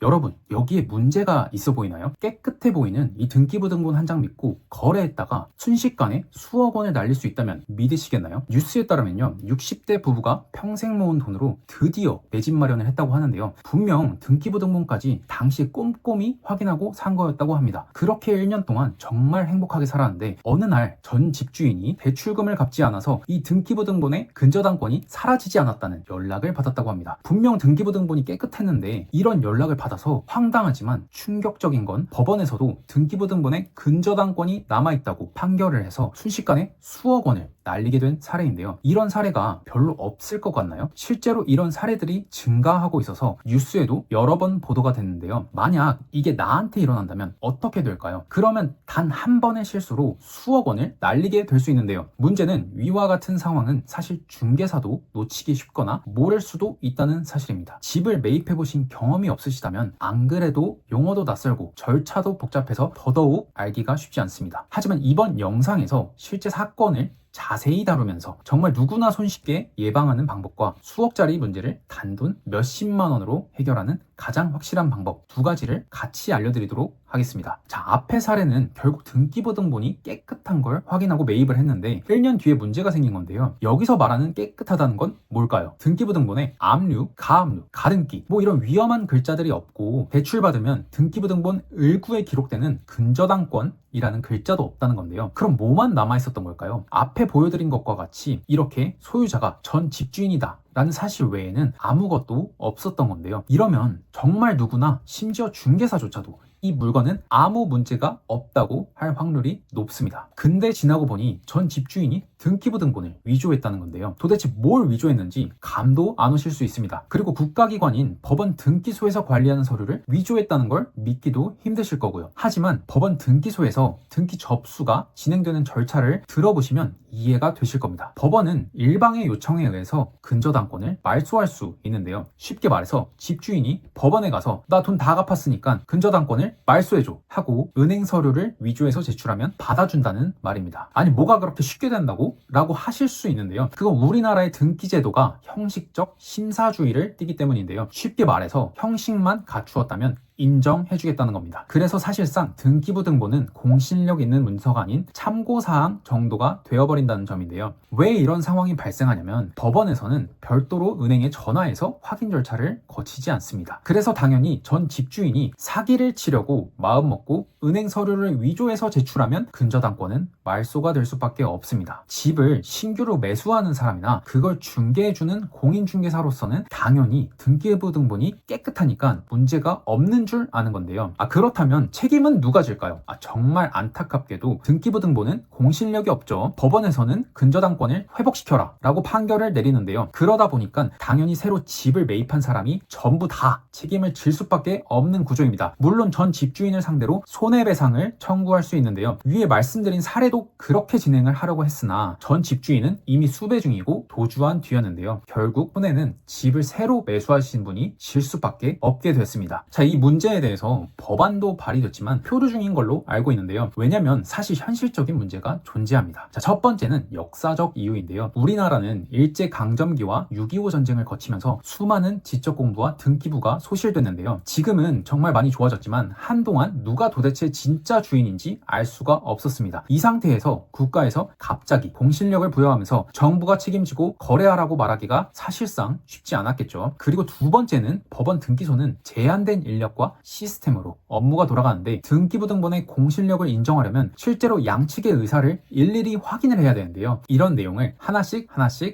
여러분, 여기에 문제가 있어 보이나요? 깨끗해 보이는 이 등기부등본 한 장 믿고 거래했다가 순식간에 수억 원을 날릴 수 있다면 믿으시겠나요? 뉴스에 따르면요, 60대 부부가 평생 모은 돈으로 드디어 내 집 마련을 했다고 하는데요, 분명 등기부등본까지 당시 꼼꼼히 확인하고 산 거였다고 합니다. 그렇게 1년 동안 정말 행복하게 살았는데 어느 날 전 집주인이 대출금을 갚지 않아서 이 등기부등본의 근저당권이 사라지지 않았다는 연락을 받았다고 합니다. 분명 등기부등본이 깨끗했는데 이런 연락을 받아서 황당하지만 충격적인 건 법원에서도 등기부등본에 근저당권이 남아있다고 판결을 해서 순식간에 수억 원을 날리게 된 사례인데요. 이런 사례가 별로 없을 것 같나요? 실제로 이런 사례들이 증가하고 있어서 뉴스에도 여러 번 보도가 됐는데요. 만약 이게 나한테 일어난다면 어떻게 될까요? 그러면 단 한 번의 실수로 수억 원을 날리게 될 수 있는데요. 문제는 위와 같은 상황은 사실 중개사도 놓치기 쉽거나 모를 수도 있다는 사실입니다. 집을 매입해 보신 경험이 없으시다면 안 그래도 용어도 낯설고 절차도 복잡해서 더더욱 알기가 쉽지 않습니다. 하지만 이번 영상에서 실제 사건을 자세히 다루면서 정말 누구나 손쉽게 예방하는 방법과 수억짜리 문제를 단돈 몇십만 원으로 해결하는 가장 확실한 방법 두 가지를 같이 알려드리도록 하겠습니다. 자, 앞의 사례는 결국 등기부등본이 깨끗한 걸 확인하고 매입을 했는데 1년 뒤에 문제가 생긴 건데요. 여기서 말하는 깨끗하다는 건 뭘까요? 등기부등본에 압류, 가압류, 가등기 뭐 이런 위험한 글자들이 없고 대출받으면 등기부등본 을구에 기록되는 근저당권이라는 글자도 없다는 건데요. 그럼 뭐만 남아있었던 걸까요? 앞에 보여드린 것과 같이 이렇게 소유자가 전 집주인이다 라는 사실 외에는 아무것도 없었던 건데요. 이러면 정말 누구나 심지어 중개사조차도 이 물건은 아무 문제가 없다고 할 확률이 높습니다. 근데 지나고 보니 전 집주인이 등기부등본을 위조했다는 건데요. 도대체 뭘 위조했는지 감도 안 오실 수 있습니다. 그리고 국가기관인 법원 등기소에서 관리하는 서류를 위조했다는 걸 믿기도 힘드실 거고요. 하지만 법원 등기소에서 등기 접수가 진행되는 절차를 들어보시면 이해가 되실 겁니다. 법원은 일방의 요청에 의해서 근저당권을 말소할 수 있는데요. 쉽게 말해서 집주인이 법원에 가서 나 돈 다 갚았으니까 근저당권을 말소해줘 하고 은행 서류를 위조해서 제출하면 받아준다는 말입니다. 아니 뭐가 그렇게 쉽게 된다고? 라고 하실 수 있는데요. 그건 우리나라의 등기제도가 형식적 심사주의를 띠기 때문인데요. 쉽게 말해서 형식만 갖추었다면 인정해주겠다는 겁니다. 그래서 사실상 등기부등본은 공신력 있는 문서가 아닌 참고사항 정도가 되어버린다는 점인데요. 왜 이런 상황이 발생하냐면 법원에서는 별도로 은행에 전화해서 확인 절차를 거치지 않습니다. 그래서 당연히 전 집주인이 사기를 치려고 마음먹고 은행 서류를 위조해서 제출하면 근저당권은 말소가 될 수밖에 없습니다. 집을 신규로 매수하는 사람이나 그걸 중개해주는 공인중개사로서는 당연히 등기부등본이 깨끗하니까 문제가 없는 줄 아는 건데요. 그렇다면 책임은 누가 질까요? 정말 안타깝게도 등기부등본은 공신력이 없죠. 법원에서는 근저당권을 회복시켜라 라고 판결을 내리는데요. 그러다 보니까 당연히 새로 집을 매입한 사람이 전부 다 책임을 질 수밖에 없는 구조입니다. 물론 전 집주인을 상대로 손해배상을 청구할 수 있는데요. 위에 말씀드린 사례도 그렇게 진행을 하려고 했으나 전 집주인은 이미 수배 중이고 도주한 뒤였는데요. 결국 손해는 집을 새로 매수하신 분이 질 수밖에 없게 됐습니다. 자, 이 문제에 대해서 법안도 발의됐지만 표류 중인 걸로 알고 있는데요. 왜냐면 사실 현실적인 문제가 존재합니다. 자, 첫 번째는 역사적 이유인데요. 우리나라는 일제강점기와 6.25 전쟁을 거치면서 수많은 지적공부와 등기부가 소실됐는데요. 지금은 정말 많이 좋아졌지만 한동안 누가 도대체 진짜 주인인지 알 수가 없었습니다. 이 상태에서 국가에서 갑자기 공신력을 부여하면서 정부가 책임지고 거래하라고 말하기가 사실상 쉽지 않았겠죠. 그리고 두 번째는 법원 등기소는 제한된 인력과 시스템으로 업무가 돌아가는데 등기부등본의 공신력을 인정하려면 실제로 양측의 의사를 일일이 확인을 해야 되는데요. 이런 내용을 하나씩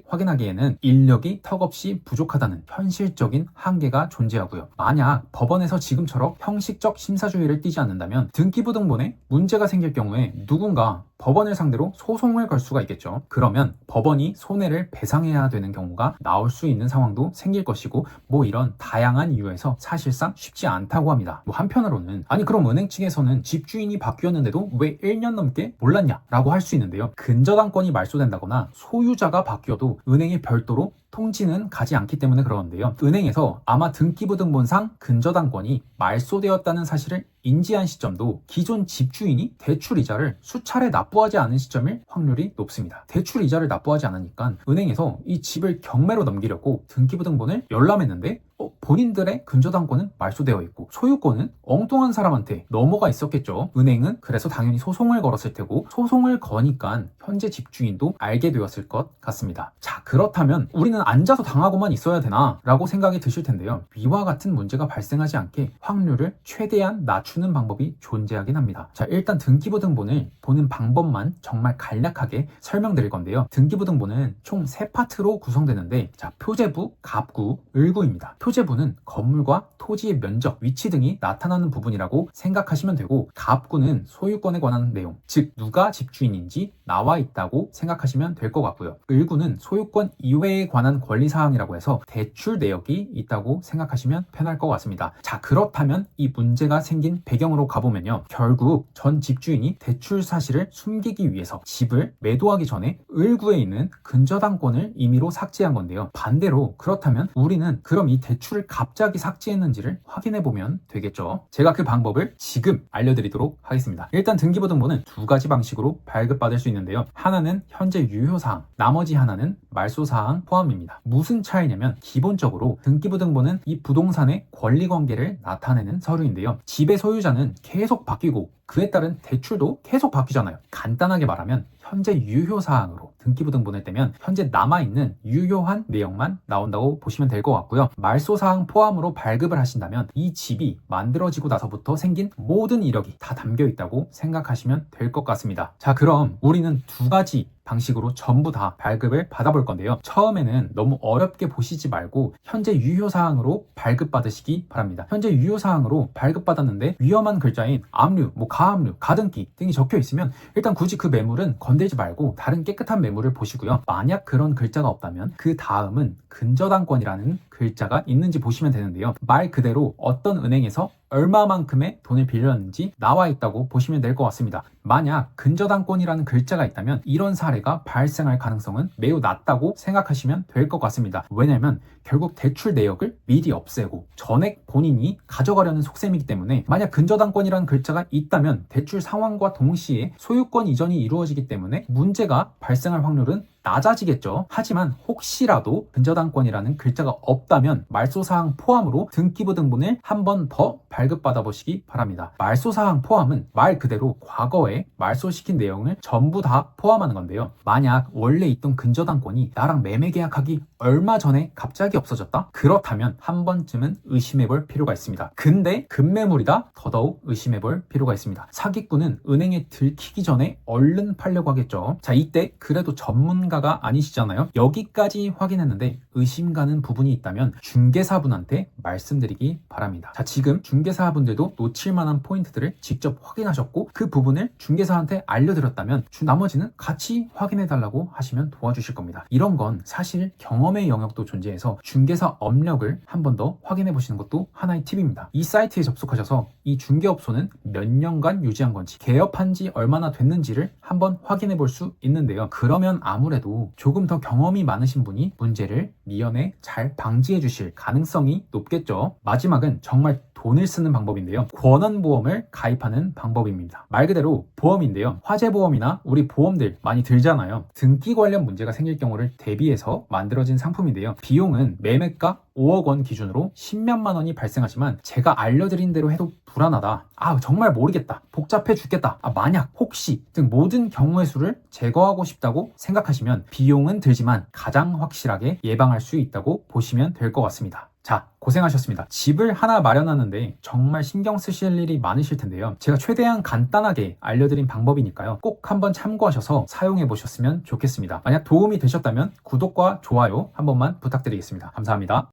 확인하기에는 인력이 턱없이 부족하다는 현실적인 한계가 존재하고요. 만약 법원에서 지금처럼 형식적 심사주의를 띠지 않는다면 등기부등본에 문제가 생길 경우에 누군가 법원을 상대로 소송을 걸 수가 있겠죠. 그러면 법원이 손해를 배상해야 되는 경우가 나올 수 있는 상황도 생길 것이고 이런 다양한 이유에서 사실상 쉽지 않다고 합니다. 한편으로는 그럼 은행 측에서는 집주인이 바뀌었는데도 왜 1년 넘게 몰랐냐라고 할 수 있는데요. 근저당권이 말소된다거나 소유자가 바뀌어도 은행이 별도로 통지는 가지 않기 때문에 그러는데요. 은행에서 아마 등기부등본상 근저당권이 말소되었다는 사실을 인지한 시점도 기존 집주인이 대출이자를 수차례 납부하지 않은 시점일 확률이 높습니다. 대출이자를 납부하지 않으니까 은행에서 이 집을 경매로 넘기려고 등기부등본을 열람했는데 본인들의 근저당권은 말소되어 있고 소유권은 엉뚱한 사람한테 넘어가 있었겠죠. 은행은 그래서 당연히 소송을 걸었을 테고 소송을 거니까 현재 집주인도 알게 되었을 것 같습니다. 자, 그렇다면 우리는 앉아서 당하고만 있어야 되나? 라고 생각이 드실 텐데요. 이와 같은 문제가 발생하지 않게 확률을 최대한 낮추는 방법이 존재하긴 합니다. 자, 일단 등기부등본을 보는 방법만 정말 간략하게 설명드릴 건데요. 등기부등본은 총 3파트로 구성되는데, 자, 표제부, 갑구, 을구입니다. 표제부는 건물과 토지의 면적, 위치 등이 나타나는 부분이라고 생각하시면 되고, 갑구는 소유권에 관한 내용, 즉 누가 집주인인지 나와 있다고 생각하시면 될 것 같고요. 을구는 소유권 이외에 관한 권리사항이라고 해서 대출 내역이 있다고 생각하시면 편할 것 같습니다. 자, 그렇다면 이 문제가 생긴 배경으로 가보면요. 결국 전 집주인이 대출 사실을 숨기기 위해서 집을 매도하기 전에 을구에 있는 근저당권을 임의로 삭제한 건데요. 반대로 그렇다면 우리는 그럼 이 대출을 갑자기 삭제했는지를 확인해보면 되겠죠. 제가 그 방법을 지금 알려드리도록 하겠습니다. 일단 등기부등본은 2가지 방식으로 발급받을 수 있는데요. 하나는 현재 유효사항, 나머지 하나는 말소사항 포함입니다. 무슨 차이냐면 기본적으로 등기부등본은 이 부동산의 권리관계를 나타내는 서류인데요. 집의 소유자는 계속 바뀌고 그에 따른 대출도 계속 바뀌잖아요. 간단하게 말하면 현재 유효사항으로 등기부등본을 떼면 현재 남아있는 유효한 내용만 나온다고 보시면 될 것 같고요. 말소사항 포함으로 발급을 하신다면 이 집이 만들어지고 나서부터 생긴 모든 이력이 다 담겨 있다고 생각하시면 될 것 같습니다. 자, 그럼 우리는 2가지 방식으로 전부 다 발급을 받아볼 건데요. 처음에는 너무 어렵게 보시지 말고 현재 유효사항으로 발급받으시기 바랍니다. 현재 유효사항으로 발급받았는데 위험한 글자인 압류, 가압류, 가등기 등이 적혀 있으면 일단 굳이 그 매물은 건들지 말고 다른 깨끗한 매물을 보시고요. 만약 그런 글자가 없다면 그 다음은 근저당권이라는 글자가 있는지 보시면 되는데요. 말 그대로 어떤 은행에서 얼마만큼의 돈을 빌렸는지 나와 있다고 보시면 될 것 같습니다. 만약 근저당권이라는 글자가 있다면 이런 사례가 발생할 가능성은 매우 낮다고 생각하시면 될 것 같습니다. 왜냐하면 결국 대출 내역을 미리 없애고 전액 본인이 가져가려는 속셈이기 때문에 만약 근저당권이라는 글자가 있다면 대출 상환과 동시에 소유권 이전이 이루어지기 때문에 문제가 발생할 확률은 낮아지겠죠. 하지만 혹시라도 근저당권이라는 글자가 없다면 말소사항 포함으로 등기부등본을 한 번 더 발급받아 보시기 바랍니다. 말소사항 포함은 말 그대로 과거에 말소시킨 내용을 전부 다 포함하는 건데요. 만약 원래 있던 근저당권이 나랑 매매 계약하기 얼마 전에 갑자기 없어졌다? 그렇다면 한 번쯤은 의심해 볼 필요가 있습니다. 근데 급매물이다? 더더욱 의심해 볼 필요가 있습니다. 사기꾼은 은행에 들키기 전에 얼른 팔려고 하겠죠. 자, 이때 그래도 전문가가 아니시잖아요. 여기까지 확인했는데 의심 가는 부분이 있다면 중개사분한테 말씀드리기 바랍니다. 자, 지금 중개사분들도 놓칠 만한 포인트들을 직접 확인하셨고 그 부분을 중개사한테 알려드렸다면 나머지는 같이 확인해 달라고 하시면 도와주실 겁니다. 이런 건 사실 경험의 영역도 존재해서 중개사 업력을 한 번 더 확인해 보시는 것도 하나의 팁입니다. 이 사이트에 접속하셔서 이 중개업소는 몇 년간 유지한 건지 개업한 지 얼마나 됐는지를 한번 확인해 볼 수 있는데요. 그러면 아무래도 조금 더 경험이 많으신 분이 문제를 미연에 잘 방지해 주실 가능성이 높겠죠. 마지막은 정말 돈을 쓰는 방법인데요. 권원보험을 가입하는 방법입니다. 말 그대로 보험인데요. 화재보험이나 우리 보험들 많이 들잖아요. 등기 관련 문제가 생길 경우를 대비해서 만들어진 상품인데요. 비용은 매매가 5억 원 기준으로 10몇만 원이 발생하지만 제가 알려드린 대로 해도 불안하다. 정말 모르겠다. 복잡해 죽겠다. 만약 혹시 등 모든 경우의 수를 제거하고 싶다고 생각하시면 비용은 들지만 가장 확실하게 예방할 수 있다고 보시면 될 것 같습니다. 자, 고생하셨습니다. 집을 하나 마련하는데 정말 신경 쓰실 일이 많으실 텐데요. 제가 최대한 간단하게 알려드린 방법이니까요. 꼭 한번 참고하셔서 사용해 보셨으면 좋겠습니다. 만약 도움이 되셨다면 구독과 좋아요 한 번만 부탁드리겠습니다. 감사합니다.